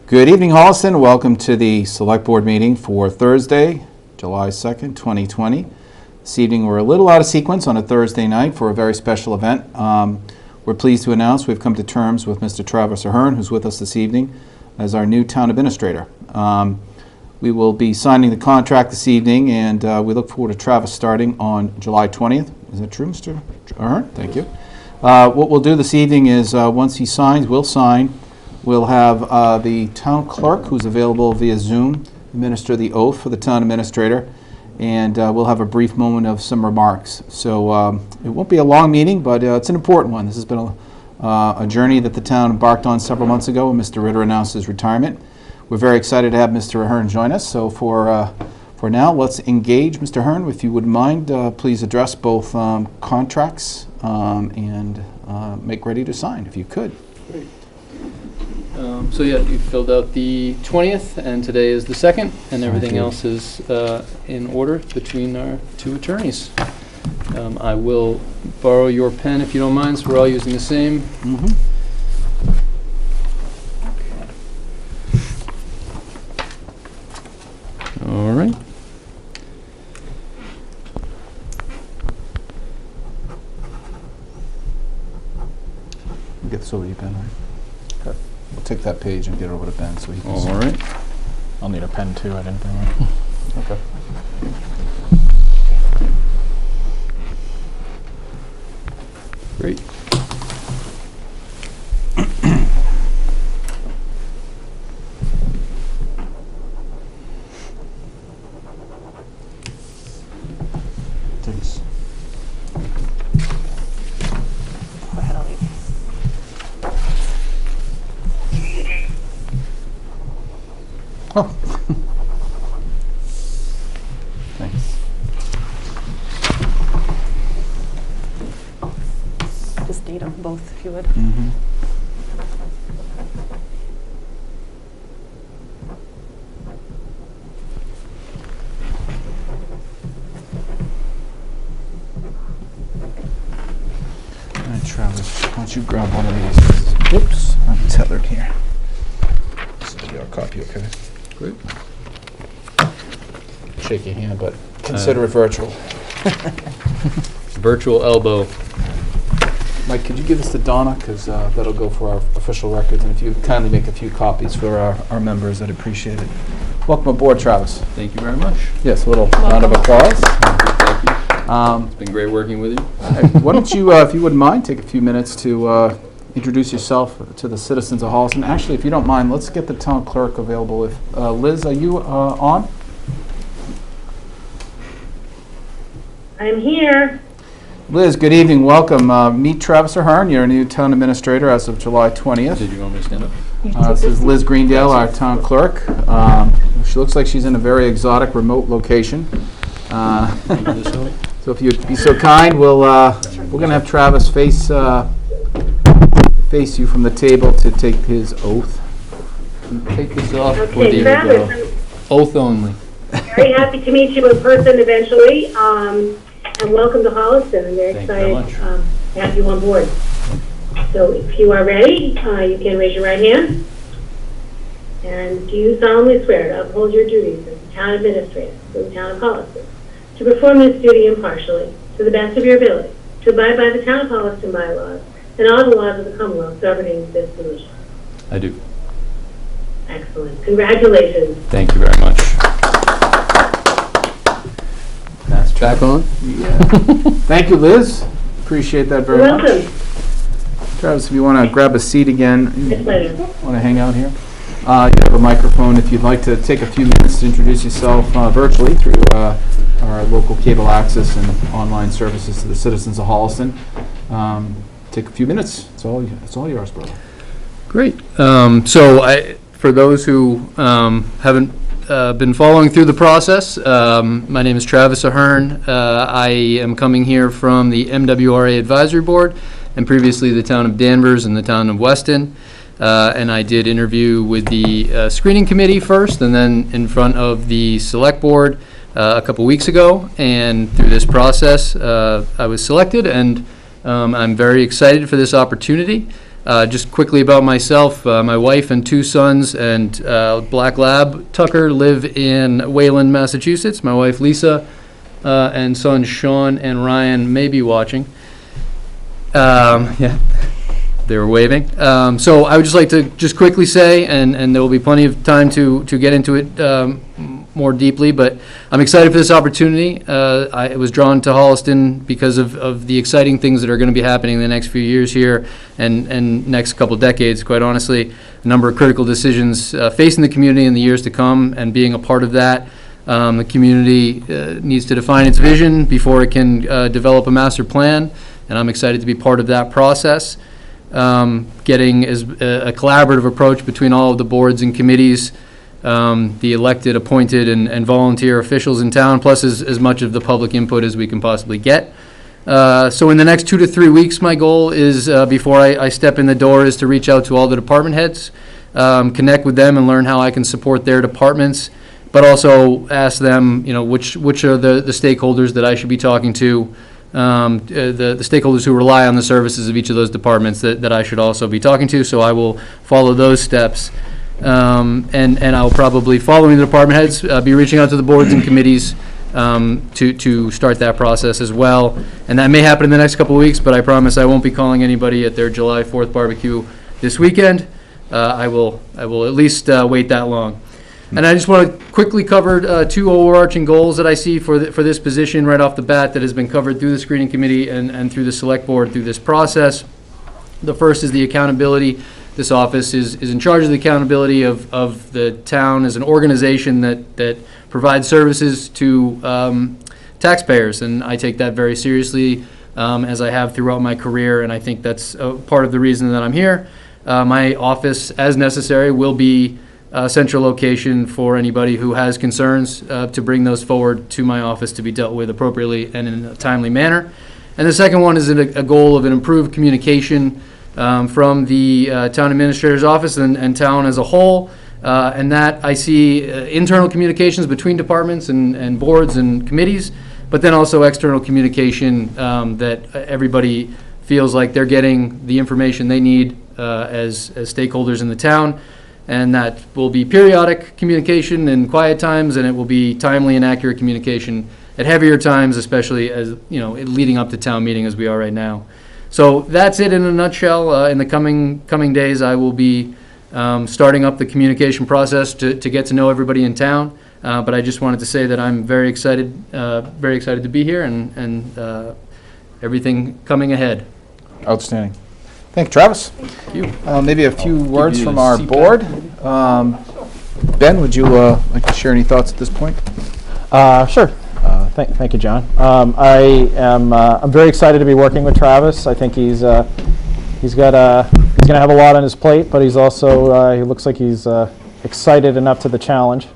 Good evening, Holliston. Welcome to the Select Board meeting for Thursday, July 2nd, 2020. This evening we're a little out of sequence on a Thursday night for a very special event. We're pleased to announce we've come to terms with Mr. Travis Ahern, who's with us this evening, as our new town administrator. We will be signing the contract this evening, and we look forward to Travis starting on July 20th. Is that true, Mr. Ahern? Thank you. What we'll do this evening is once he signs, we'll sign. We'll have the town clerk, who's available via Zoom, administer the oath for the town administrator, and we'll have a brief moment of some remarks. So it won't be a long meeting, but it's an important one. This has been a journey that the town embarked on several months ago when Mr. Ritter announced his retirement. We're very excited to have Mr. Ahern join us. So for now, let's engage. Mr. Ahern, if you wouldn't mind, please address both contracts and make ready to sign, if you could. Great. So yeah, you filled out the 20th, and today is the 2nd, and everything else is in order between our two attorneys. I will borrow your pen if you don't mind, so we're all using the same. Mm-hmm. All right. Get this over to you, Ben, right? Okay. We'll take that page and get it over to Ben so he can All see. right. I'll need a pen too, I didn't bring one. Okay. Great. Thanks. Go ahead, I'll leave. Oh. Thanks. Just date them both, if you would. Mm-hmm. All right, Travis, why don't you grab one of these? Oops, I'm tethered here. This is your copy, okay? Great. Shake your hand, but consider it virtual. Virtual elbow. Mike, could you give this to Donna, because that'll go for our official records, and if you kindly make a few copies for our members, I'd appreciate it. Welcome aboard, Travis. Thank you very much. Yes, a little round of applause. Thank you. It's been great working with you. Why don't you, if you wouldn't mind, take a few minutes to introduce yourself to the citizens of Holliston. Actually, if you don't mind, let's get the town clerk available. If Liz, are you on? I'm here. Liz, good evening. Welcome. Meet Travis Ahern, your new town administrator as of July 20th. Did you want me to stand up? This is Liz Greendale, our town clerk. She looks like she's in a very exotic, remote location. So if you'd be so kind, we're going to have Travis face you from the table to take his oath. Take this off. Okay, Travis, Oath only. I'm very happy to meet you in person eventually, and welcome to Holliston. I'm very Thank you very excited much. to have you on board. So if you are ready, you can raise your right hand. And do you solemnly swear to uphold your duties as the town administrator for the town of Holliston, to perform this duty impartially, to the best of your ability, to abide by the town of Holliston bylaws, and all the laws of the Commonwealth governing this village? I do. Excellent. Congratulations. Thank you very much. Pass back on. Yeah. Thank you, Liz. Appreciate that very You're much. welcome. Travis, if you want to grab a seat again, My pleasure. want to hang out here? You have a microphone if you'd like to take a few minutes to introduce yourself virtually through our local cable access and online services to the citizens of Holliston. Take a few minutes. It's all yours, brother. Great. For those who haven't been following through the process, my name is Travis Ahern. I am coming here from the MWRA Advisory Board, and previously the town of Danvers and the town of Weston. And I did interview with the screening committee first, and then in front of the select board a couple weeks ago. And through this process, I was selected, and I'm very excited for this opportunity. Just quickly about myself, my wife and 2 sons and Black Lab Tucker live in Wayland, Massachusetts. My wife Lisa and sons Sean and Ryan may be watching. Yeah, they were waving. So I would just like to just quickly say, and there will be plenty of time to get into it more deeply, but I'm excited for this opportunity. I was drawn to Holliston because of the exciting things that are going to be happening in the next few years here and next couple decades, quite honestly. A number of critical decisions facing the community in the years to come, and being a part of that. The community needs to define its vision before it can develop a master plan, and I'm excited to be part of that process. Getting a collaborative approach between all of the boards and committees, the elected, appointed, and volunteer officials in town, plus as much of the public input as we can possibly get. So in the next 2 to 3 weeks, my goal is, before I step in the door, is to reach out to all the department heads, connect with them and learn how I can support their departments, but also ask them, which are the stakeholders that I should be talking to, the stakeholders who rely on the services of each of those departments that I should also be talking to. So I will follow those steps. And I'll probably, following the department heads, be reaching out to the boards and committees to start that process as well. And that may happen in the next couple of weeks, but I promise I won't be calling anybody at their July 4th barbecue this weekend. I will at least wait that long. And I just want to quickly cover 2 overarching goals that I see for this position right off the bat that has been covered through the screening committee and through the select board through this process. The first is the accountability. This office is in charge of the accountability of the town as an organization that provides services to taxpayers, and I take that very seriously, as I have throughout my career, and I think that's part of the reason that I'm here. My office, as necessary, will be a central location for anybody who has concerns, to bring those forward to my office to be dealt with appropriately and in a timely manner. And the second one is a goal of an improved communication from the town administrator's office and town as a whole, and that I see internal communications between departments and boards and committees, but then also external communication, that everybody feels like they're getting the information they need as stakeholders in the town, and that will be periodic communication in quiet times, and it will be timely and accurate communication at heavier times, especially as leading up to town meeting as we are right now. So that's it in a nutshell. In the coming days, I will be starting up the communication process to get to know everybody in town. But I just wanted to say that I'm very excited to be here and everything coming ahead. Outstanding. Thank you, Travis. Thank you. Maybe a few words from our board. Ben, would you like to share any thoughts at this point? Sure. Thank you, John. I'm very excited to be working with Travis. I think he's going to have a lot on his plate, but he's also he looks like he's excited enough to the challenge.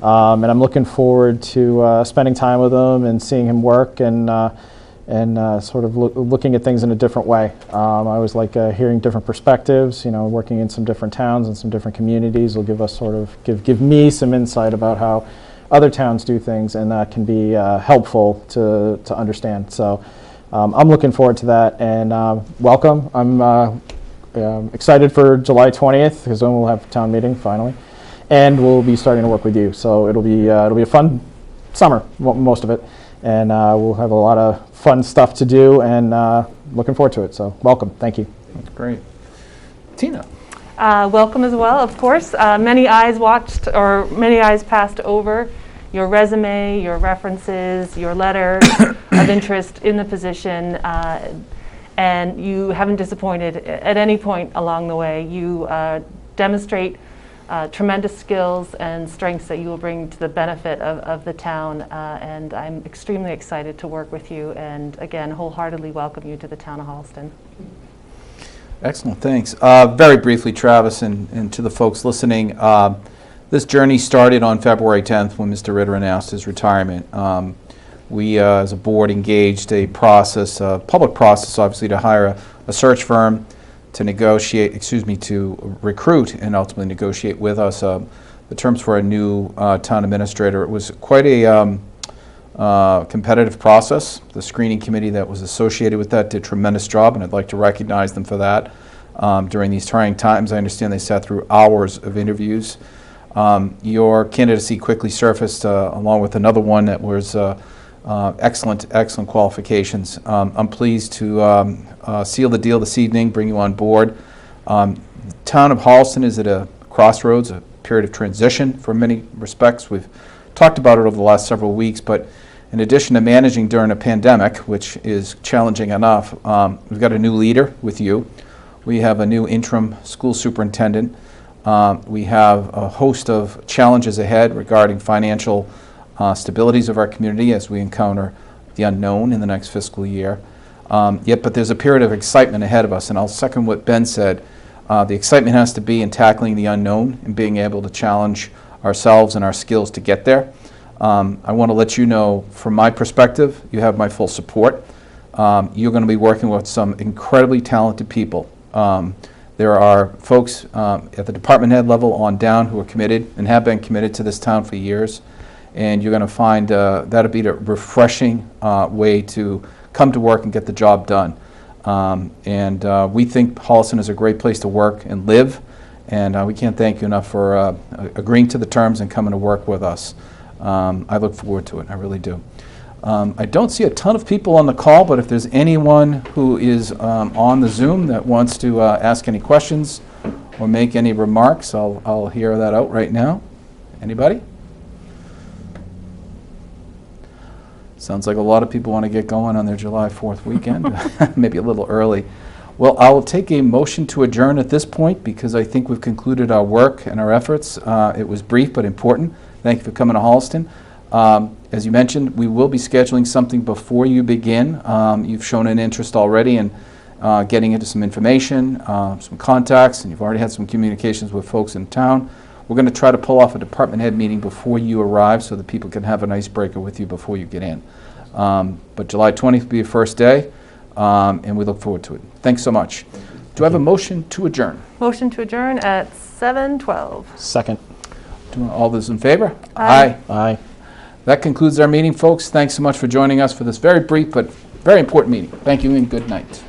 And I'm looking forward to spending time with him and seeing him work and sort of looking at things in a different way. I always like hearing different perspectives. Working in some different towns and some different communities will give us give me some insight about how other towns do things, and that can be helpful to understand. So I'm looking forward to that, and welcome. I'm excited for July 20th, because then we'll have a town meeting finally, and we'll be starting to work with you. So it'll be a fun summer, most of it, and we'll have a lot of fun stuff to do, and looking forward to it. So welcome. Thank you. That's great. Tina. Welcome as well, of course. Many eyes watched, or many eyes passed over your resume, your references, your letter of interest in the position, and you haven't disappointed at any point along the way. You demonstrate tremendous skills and strengths that you will bring to the benefit of the town, and I'm extremely excited to work with you, and again, wholeheartedly welcome you to the town of Holliston. Excellent, thanks. Very briefly, Travis, and to the folks listening, this journey started on February 10th when Mr. Ritter announced his retirement. We, as a board, engaged a public process, obviously, to hire a search firm to to recruit and ultimately negotiate with us the terms for a new town administrator. It was quite a competitive process. The screening committee that was associated with that did a tremendous job, and I'd like to recognize them for that. during these trying times. I understand they sat through hours of interviews. Your candidacy quickly surfaced along with another one that was excellent qualifications. I'm pleased to seal the deal this evening, bring you on board. The town of Holliston is at a crossroads, a period of transition for many respects. We've talked about it over the last several weeks, but in addition to managing during a pandemic, which is challenging enough, we've got a new leader with you. We have a new interim school superintendent. We have a host of challenges ahead regarding financial stabilities of our community as we encounter the unknown in the next fiscal year. But there's a period of excitement ahead of us, and I'll second what Ben said. The excitement has to be in tackling the unknown and being able to challenge ourselves and our skills to get there. I want to let you know, from my perspective, you have my full support. You're going to be working with some incredibly talented people. There are folks at the department head level on down who are committed and have been committed to this town for years. And you're going to find that'll be a refreshing way to come to work and get the job done. We think Holliston is a great place to work and live. And we can't thank you enough for agreeing to the terms and coming to work with us. I look forward to it. I really do. I don't see a ton of people on the call, but if there's anyone who is on the Zoom that wants to ask any questions or make any remarks, I'll hear that out right now. Anybody? Sounds like a lot of people want to get going on their July 4th weekend, maybe a little early. Well, I will take a motion to adjourn at this point because I think we've concluded our work and our efforts. It was brief but important. Thank you for coming to Holliston. As you mentioned, we will be scheduling something before you begin. You've shown an interest already in getting into some information, some contacts, and you've already had some communications with folks in town. We're going to try to pull off a department head meeting before you arrive so that people can have an icebreaker with you before you get in. But July 20th will be your first day, and we look forward to it. Thanks so much. Do I have a motion to adjourn? Motion to adjourn at 7:12. Second. All those in favor? Aye. Aye. That concludes our meeting, folks. Thanks so much for joining us for this very brief but very important meeting. Thank you and good night.